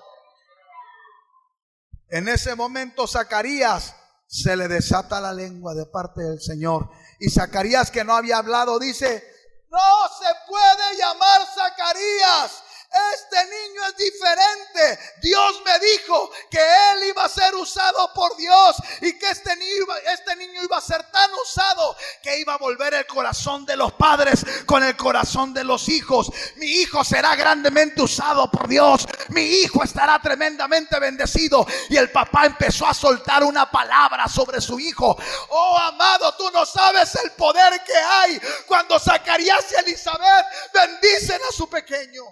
En ese momento Zacarías se le desata la lengua de parte del Señor. Y Zacarías, que no había hablado, dice, no se puede llamar Zacarías. Este niño es diferente. Dios me dijo que él iba a ser usado por Dios y que este niño iba a ser tan usado que iba a volver el corazón de los padres con el corazón de los hijos. Mi hijo será grandemente usado por Dios. Mi hijo estará tremendamente bendecido. Y el papá empezó a soltar una palabra sobre su hijo. Oh, amado, tú no sabes el poder que hay cuando Zacarías y Elizabeth bendicen a su pequeño.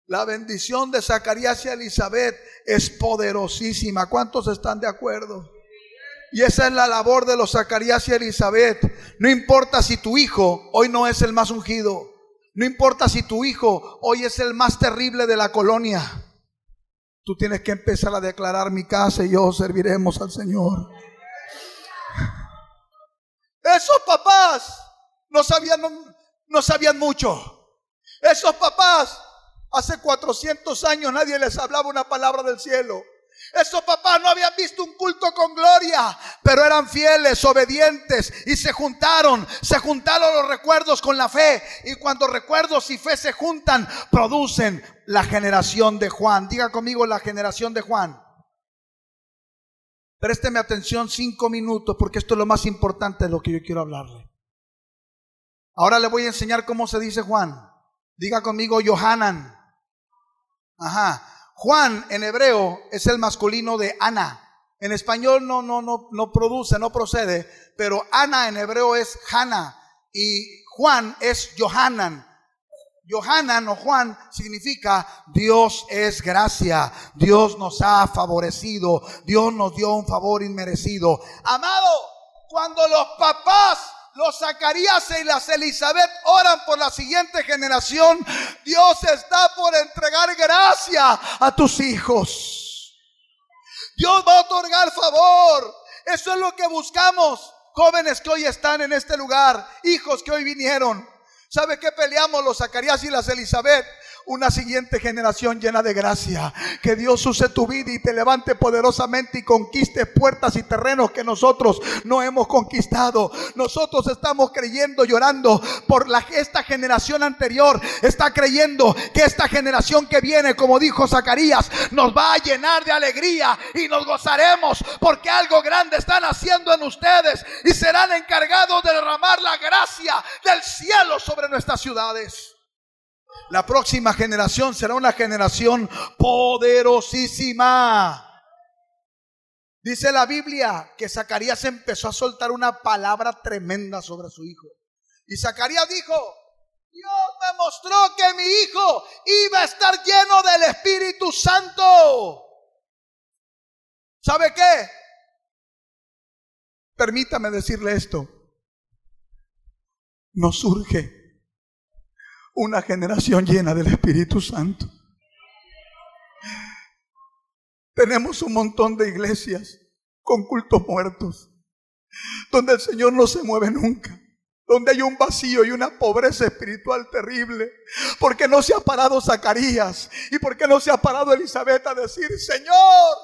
La bendición de Zacarías y Elizabeth es poderosísima. ¿Cuántos están de acuerdo? Y esa es la labor de los Zacarías y Elizabeth. No importa si tu hijo hoy no es el más ungido. No importa si tu hijo hoy es el más terrible de la colonia. Tú tienes que empezar a declarar, mi casa y yo serviremos al Señor. Esos papás no sabían mucho. Esos papás, hace 400 años nadie les hablaba una palabra del cielo. Esos papás no habían visto un culto con gloria, pero eran fieles, obedientes y se juntaron los recuerdos con la fe. Y cuando recuerdos y fe se juntan, producen la generación de Juan. Diga conmigo, la generación de Juan. Présteme atención 5 minutos porque esto es lo más importante de lo que yo quiero hablarle. Ahora le voy a enseñar cómo se dice Juan. Diga conmigo, Yohanan. Ajá. Juan en hebreo es el masculino de Ana. En español no procede, pero Ana en hebreo es Hana y Juan es Yohanan. Yohanan o Juan significa Dios es gracia, Dios nos ha favorecido, Dios nos dio un favor inmerecido. Amado, cuando los papás, los Zacarías y las Elizabeth oran por la siguiente generación, Dios está por entregar gracia a tus hijos. Dios va a otorgar favor. Eso es lo que buscamos, jóvenes que hoy están en este lugar, hijos que hoy vinieron. ¿Sabe qué peleamos los Zacarías y las Elizabeth? Una siguiente generación llena de gracia. Que Dios use tu vida y te levante poderosamente y conquiste puertas y terrenos que nosotros no hemos conquistado. Nosotros estamos creyendo, llorando por esta generación anterior. Está creyendo que esta generación que viene, como dijo Zacarías, nos va a llenar de alegría y nos gozaremos porque algo grande están haciendo en ustedes y serán encargados de derramar la gracia del cielo sobre nuestras ciudades. La próxima generación será una generación poderosísima. Dice la Biblia que Zacarías empezó a soltar una palabra tremenda sobre su hijo. Y Zacarías dijo: Dios me mostró que mi hijo iba a estar lleno del Espíritu Santo. ¿Sabe qué? Permítame decirle esto. Nos surge una generación llena del Espíritu Santo. Tenemos un montón de iglesias con cultos muertos, donde el Señor no se mueve nunca, donde hay un vacío y una pobreza espiritual terrible, porque no se ha parado Zacarías y porque no se ha parado Elizabeth a decir: Señor,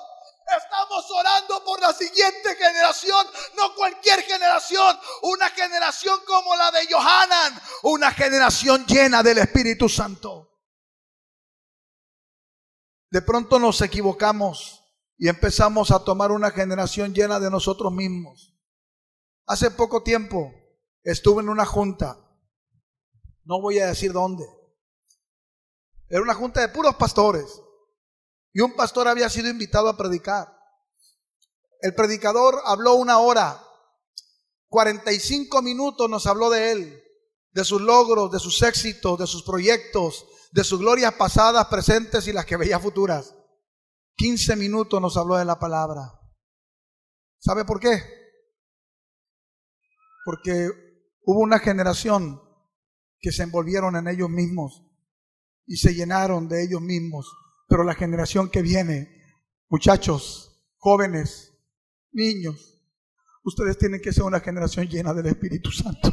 estamos orando por la siguiente generación, no cualquier generación, una generación como la de Johanan, una generación llena del Espíritu Santo. De pronto nos equivocamos y empezamos a tomar una generación llena de nosotros mismos. Hace poco tiempo estuve en una junta, no voy a decir dónde. Era una junta de puros pastores. Y un pastor había sido invitado a predicar. El predicador habló 1 hora, 45 minutos nos habló de él, de sus logros, de sus éxitos, de sus proyectos, de sus glorias pasadas, presentes y las que veía futuras. 15 minutos nos habló de la palabra. ¿Sabe por qué? Porque hubo una generación que se envolvieron en ellos mismos y se llenaron de ellos mismos. Pero la generación que viene, muchachos, jóvenes, niños, ustedes tienen que ser una generación llena del Espíritu Santo.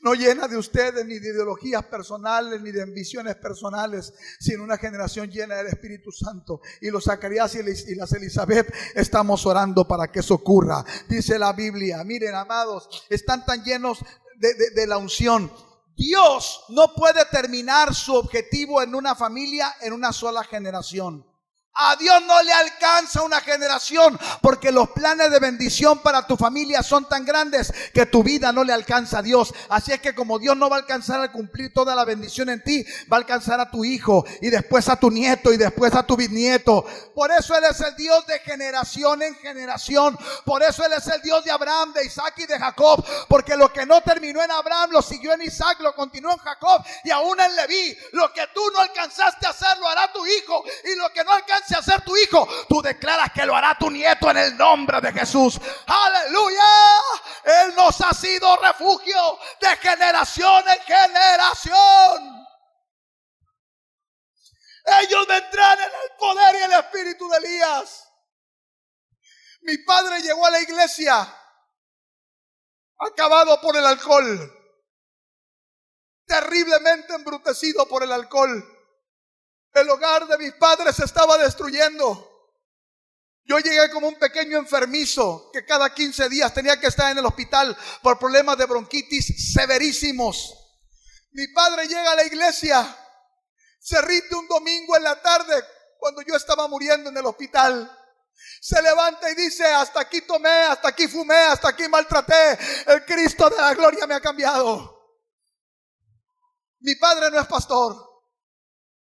No llena de ustedes ni de ideologías personales ni de ambiciones personales, sino una generación llena del Espíritu Santo. Y los Zacarías y las Elizabeth estamos orando para que eso ocurra. Dice la Biblia, miren, amados, están tan llenos de la unción. Dios no puede terminar su objetivo en una familia en una sola generación. A Dios no le alcanza una generación, porque los planes de bendición para tu familia son tan grandes que tu vida no le alcanza a Dios. Así es que como Dios no va a alcanzar a cumplir toda la bendición en ti, va a alcanzar a tu hijo y después a tu nieto y después a tu bisnieto. Por eso Él es el Dios de generación en generación. Por eso Él es el Dios de Abraham, de Isaac y de Jacob, porque lo que no terminó en Abraham lo siguió en Isaac, lo continuó en Jacob y aún en Leví. Lo que tú no alcanzaste a hacer lo hará tu hijo, y lo que no alcanzaste a hacer tu hijo, tú declaras que lo hará tu nieto en el nombre de Jesús. Aleluya. Él nos ha sido refugio de generación en generación. Ellos vendrán en el poder y el espíritu de Elías. Mi padre llegó a la iglesia acabado por el alcohol, terriblemente embrutecido por el alcohol. El hogar de mis padres se estaba destruyendo. Yo llegué como un pequeño enfermizo que cada 15 días tenía que estar en el hospital por problemas de bronquitis severísimos. Mi padre llega a la iglesia, se rinde un domingo en la tarde cuando yo estaba muriendo en el hospital. Se levanta y dice: hasta aquí tomé, hasta aquí fumé, hasta aquí maltraté. El Cristo de la gloria me ha cambiado. Mi padre no es pastor.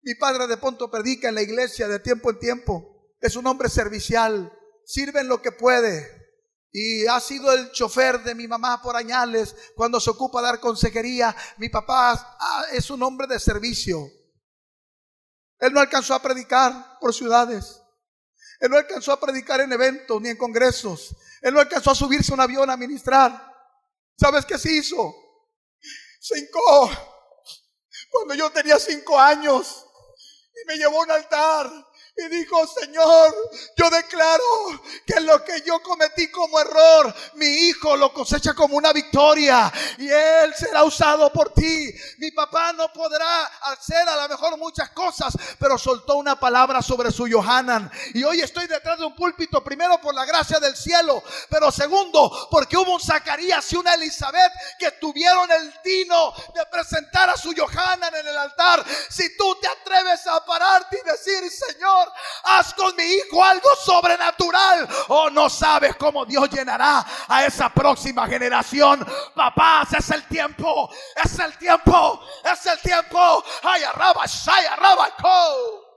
Mi padre de pronto predica en la iglesia de tiempo en tiempo. Es un hombre servicial, sirve en lo que puede. Y ha sido el chofer de mi mamá por años cuando se ocupa de dar consejería. Mi papá es un hombre de servicio. Él no alcanzó a predicar por ciudades. Él no alcanzó a predicar en eventos ni en congresos. Él no alcanzó a subirse a un avión a ministrar. ¿Sabes qué se hizo? Se hincó cuando yo tenía 5 años. Y me llevó a un altar y dijo: Señor, yo declaro que lo que yo cometí como error, mi hijo lo cosecha como una victoria y él será usado por ti. Mi papá no podrá hacer a lo mejor muchas cosas, pero soltó una palabra sobre su Johanan. Y hoy estoy detrás de un púlpito, primero por la gracia del cielo, pero segundo porque hubo un Zacarías y una Elizabeth que tuvieron el tino de presentar a su Johanan en el altar. Si tú te atreves a pararte y decir: Señor, haz con mi hijo algo sobrenatural, o no sabes cómo Dios llenará a esa próxima generación. Papás, es el tiempo, es el tiempo, es el tiempo. Rabashaya, Rabaco.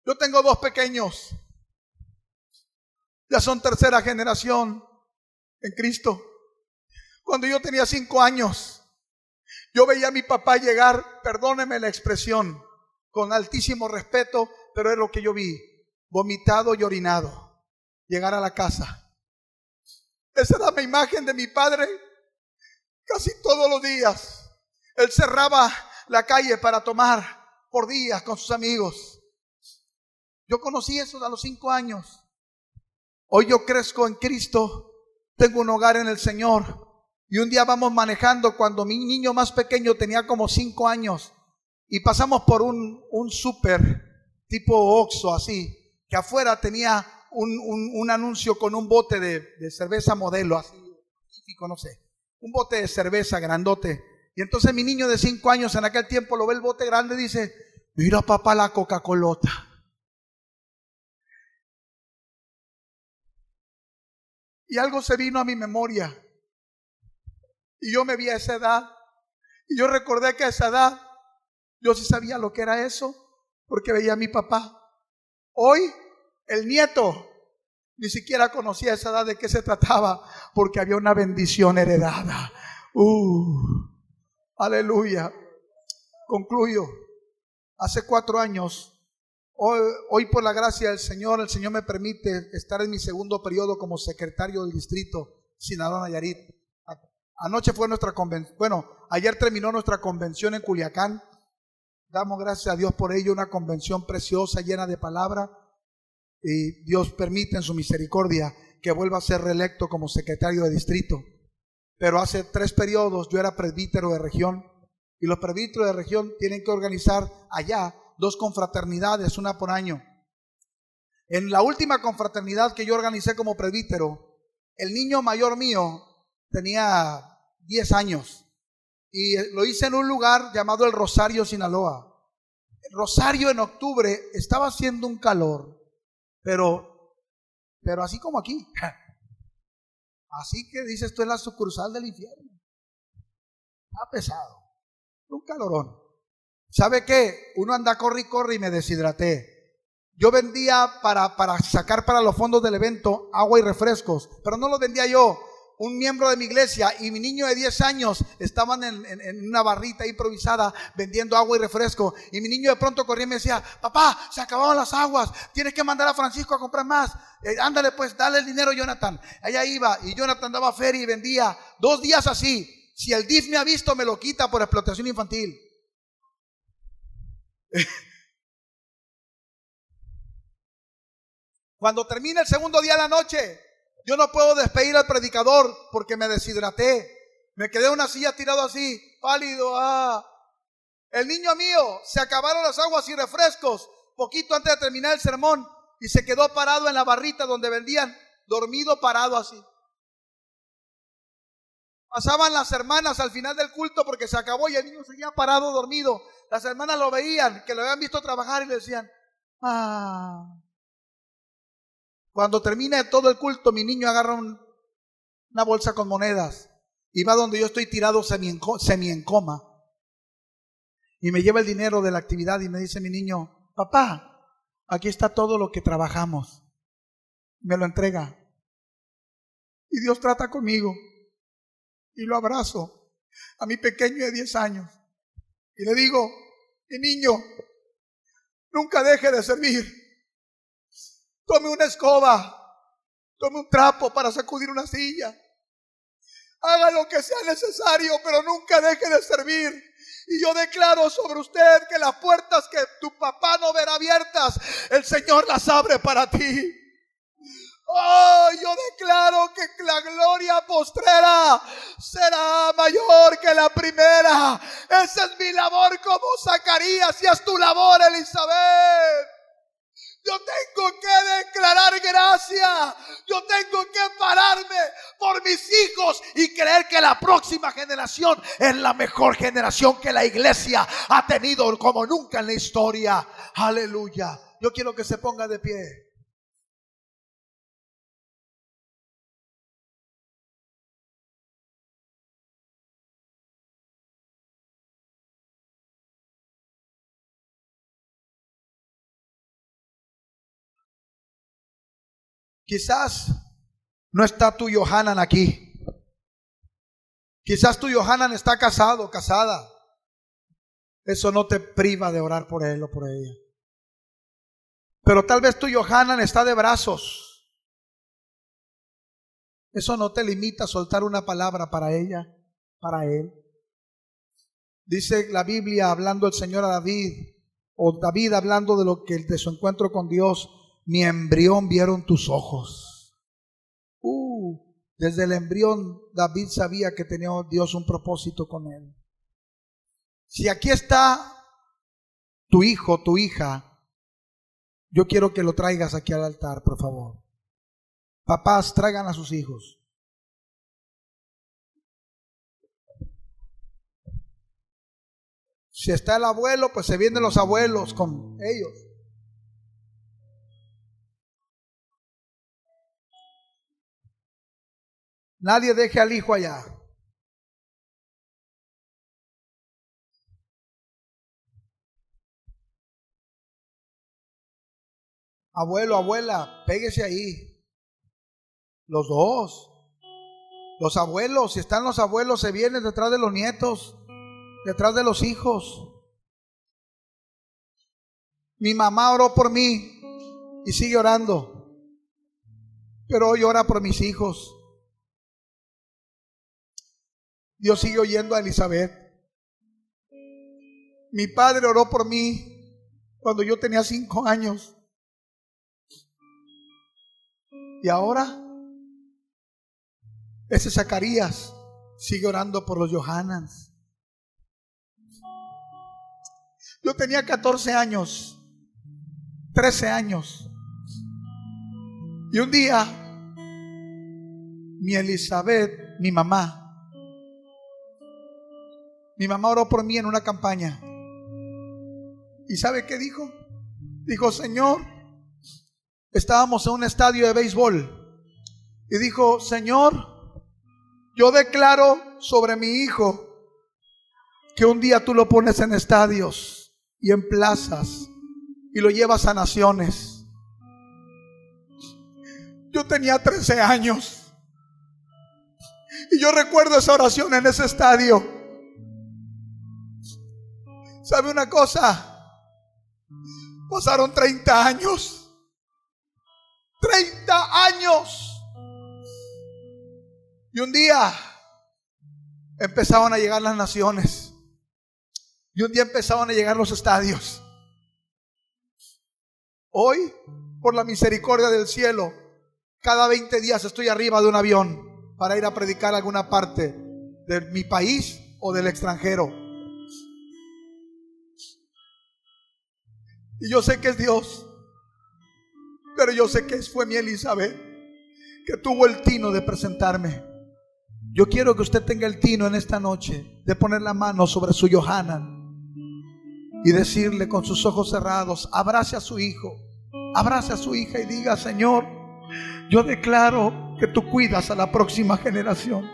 Yo tengo dos pequeños. Ya son tercera generación en Cristo. Cuando yo tenía 5 años, yo veía a mi papá llegar, perdóneme la expresión, con altísimo respeto, pero es lo que yo vi, vomitado y orinado, llegar a la casa. Esa era mi imagen de mi padre casi todos los días. Él cerraba la calle para tomar por días con sus amigos. Yo conocí eso a los 5 años. Hoy yo crezco en Cristo, tengo un hogar en el Señor. Y un día vamos manejando cuando mi niño más pequeño tenía como 5 años. Y pasamos por un súper tipo Oxxo así, que afuera tenía un anuncio con un bote de cerveza modelo, así, no sé, un bote de cerveza grandote. Y entonces mi niño de 5 años en aquel tiempo lo ve el bote grande y dice: mira papá la Coca-Colota. Y algo se vino a mi memoria. Y yo me vi a esa edad. Y yo recordé que a esa edad yo sí sabía lo que era eso, porque veía a mi papá. Hoy el nieto ni siquiera conocía a esa edad de qué se trataba, porque había una bendición heredada. Aleluya. Concluyo. Hace 4 años, hoy por la gracia del Señor, el Señor me permite estar en mi segundo periodo como secretario del distrito Sinaloa Nayarit. Anoche fue nuestra convención, ayer terminó nuestra convención en Culiacán. Damos gracias a Dios por ello, una convención preciosa, llena de palabra. Y Dios permite en su misericordia que vuelva a ser reelecto como secretario de distrito. Pero hace 3 periodos yo era presbítero de región. Y los presbíteros de región tienen que organizar allá 2 confraternidades, una por año. En la última confraternidad que yo organicé como presbítero, el niño mayor mío tenía 10 años. Y lo hice en un lugar llamado El Rosario, Sinaloa. El Rosario en octubre estaba haciendo un calor, pero así como aquí. Así que dices, esto es la sucursal del infierno. Está pesado, un calorón. ¿Sabe qué? Uno anda corre y me deshidraté. Yo vendía para sacar para los fondos del evento agua y refrescos, pero no los vendía yo. Un miembro de mi iglesia y mi niño de 10 años estaban en una barrita improvisada vendiendo agua y refresco. Y mi niño de pronto corría y me decía: papá, se acabaron las aguas, tienes que mandar a Francisco a comprar más. Ándale pues, dale el dinero, Jonathan. Allá iba y Jonathan daba feria y vendía. 2 días así. Si el DIF me ha visto, me lo quita por explotación infantil. Cuando termina el segundo día de la noche, yo no puedo despedir al predicador porque me deshidraté. Me quedé en una silla tirado así, pálido. El niño mío, se acabaron las aguas y refrescos poquito antes de terminar el sermón y se quedó parado en la barrita donde vendían, dormido parado así. Pasaban las hermanas al final del culto porque se acabó y el niño seguía parado, dormido. Las hermanas lo veían, que lo habían visto trabajar, y le decían: Cuando termine todo el culto, mi niño agarra una bolsa con monedas y va donde yo estoy tirado semi en coma. Y me lleva el dinero de la actividad y me dice mi niño: papá, aquí está todo lo que trabajamos. Me lo entrega. Y Dios trata conmigo. Y lo abrazo a mi pequeño de 10 años. Y le digo: mi niño, nunca deje de servir. Tome una escoba, tome un trapo para sacudir una silla. Haga lo que sea necesario, pero nunca deje de servir. Y yo declaro sobre usted que las puertas que tu papá no verá abiertas, el Señor las abre para ti. Yo declaro que la gloria postrera será mayor que la primera. Esa es mi labor como Zacarías y es tu labor, Elizabeth. Yo tengo que declarar gracia. Yo tengo que pararme por mis hijos y creer que la próxima generación es la mejor generación que la iglesia ha tenido como nunca en la historia. Aleluya. Yo quiero que se ponga de pie. Quizás no está tu Johanan aquí. Quizás tu Johanan está casado, casada. Eso no te priva de orar por él o por ella. Pero tal vez tu Johanan está de brazos. Eso no te limita a soltar una palabra para ella, para él. Dice la Biblia, hablando el Señor a David, o David hablando de su encuentro con Dios: mi embrión vieron tus ojos. Desde el embrión David sabía que tenía Dios un propósito con él. Si aquí está tu hijo, tu hija, yo quiero que lo traigas aquí al altar, por favor. Papás, traigan a sus hijos. Si está el abuelo, pues se vienen los abuelos con ellos. Nadie deje al hijo allá. Abuelo, abuela, péguese ahí. Los dos. Los abuelos, si están los abuelos, se vienen detrás de los nietos, detrás de los hijos. Mi mamá oró por mí y sigue orando, pero hoy ora por mis hijos. Dios sigue oyendo a Elizabeth. Mi padre oró por mí cuando yo tenía 5 años. Y ahora ese Zacarías sigue orando por los Johanans. Yo tenía 14 años, 13 años. Y un día, mi Elizabeth, mi mamá oró por mí en una campaña. ¿Y sabe qué dijo? Dijo: Señor, estábamos en un estadio de béisbol. Y dijo: Señor, yo declaro sobre mi hijo que un día tú lo pones en estadios y en plazas y lo llevas a naciones. Yo tenía 13 años y yo recuerdo esa oración en ese estadio. ¿Sabe una cosa? Pasaron 30 años. 30 años. Y un día empezaban a llegar las naciones. Y un día empezaban a llegar los estadios. Hoy, por la misericordia del cielo, cada 20 días estoy arriba de un avión para ir a predicar a alguna parte de mi país o del extranjero. Y yo sé que es Dios, pero yo sé que fue mi Elizabeth que tuvo el tino de presentarme. Yo quiero que usted tenga el tino en esta noche de poner la mano sobre su Johanan y decirle con sus ojos cerrados: abrace a su hijo, abrace a su hija y diga: Señor, yo declaro que tú cuidas a la próxima generación.